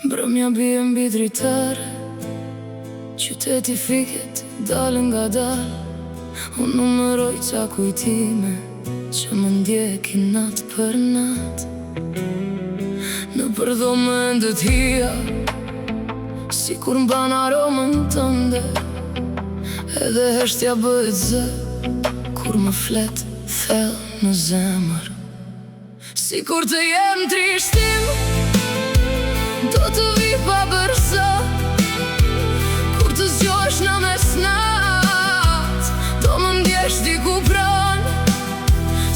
Mbrëmja bie mbi dritare, qyteti fiket dalë nga dalë. Unë numëroj qa kujtime që më ndjekin natë për natë. Në përdhomendet hija, si kur mban aromën tënde. Edhe heshtja bëhet zë, kur më flet thellë në zemër. Si kur të jem trishtim, do të vi pa bërsa. Kur të zgjohesh në mesnat, do më ndjesh diku pranë.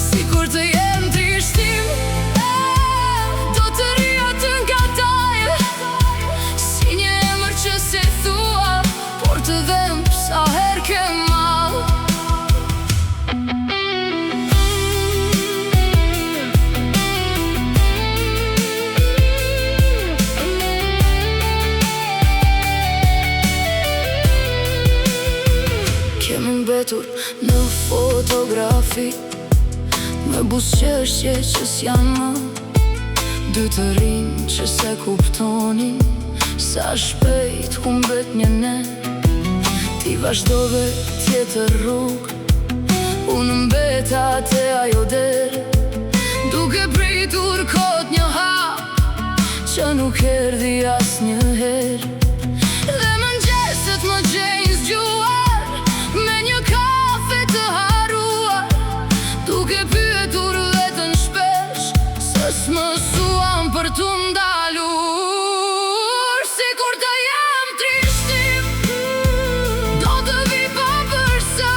Si kur të jem trishtim, do të rria të ngadalë. Si një emër që se thua, por të dhem sa her ke mall. Kemi mbetur në fotografi, me busqeshje që s'janë më. Dy të rinj që se kuptonin sa shpejt humbet një ne. Ti vazhdove tjetër rrugë, unë mbeta te ajo derë, duke pritur kot një hap që nuk erdhi as një herë. Dhe mëngjeset më gjejnë zgjuar, me një kafe të haruar, duke pyetur vetën shpesh se s'më suam për t'u ndalur. Si kur të jem trishtim, do të vi pa bërsa.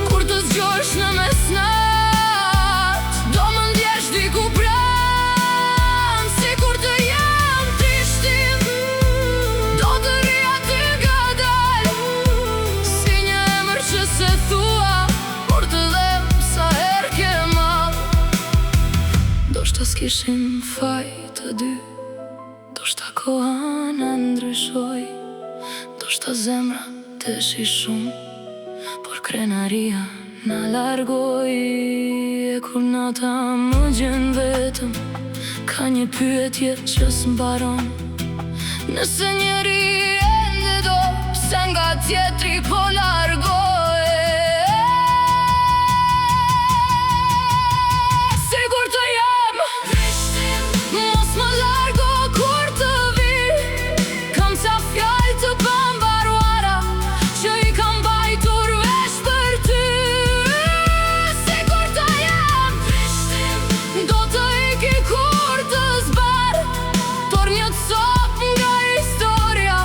Kur të zgjohesh në mesnat, do më ndjesh diku pranë. Si kur të jem trishtim, do të rria të ngadalë. Si një emër që se thua, por të dhem sa her ke mall. Do shta s'kishim faj të dy, do shta koha na ndryshoj, do shta zemra teshi shumë, por krenaria na largoj. E kur nata më gjen vetëm, ka një pyetje që s'mbaron. Nëse njeri ende do, se nga tjetri po largoj. Sigur të jem trishtim, mos më largo kur të vi. Kam ca fjallë të pambaruara, që i kam bajtur vesh për ty. Sigur të jem trishtim, do të iki kur të zbar. Tor një cop nga historia,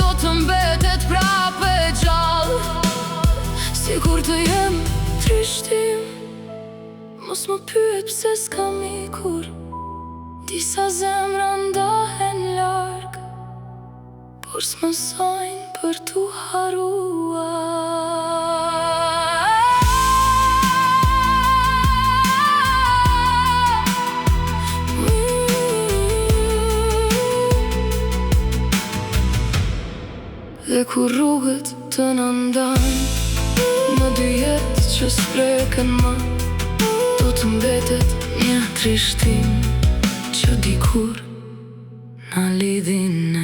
do të mbetet prape gjallë. Sigur të jem trishtim, mos më pyet pse s'kam ikur. Disa zemra ndahen larg, por s'mësojnë për t'u haruar. Dhe kur rrugët të na ndajnë, në dy jetë që s'preken më, do të mbetet një trishtim që dikur na lidhin ne.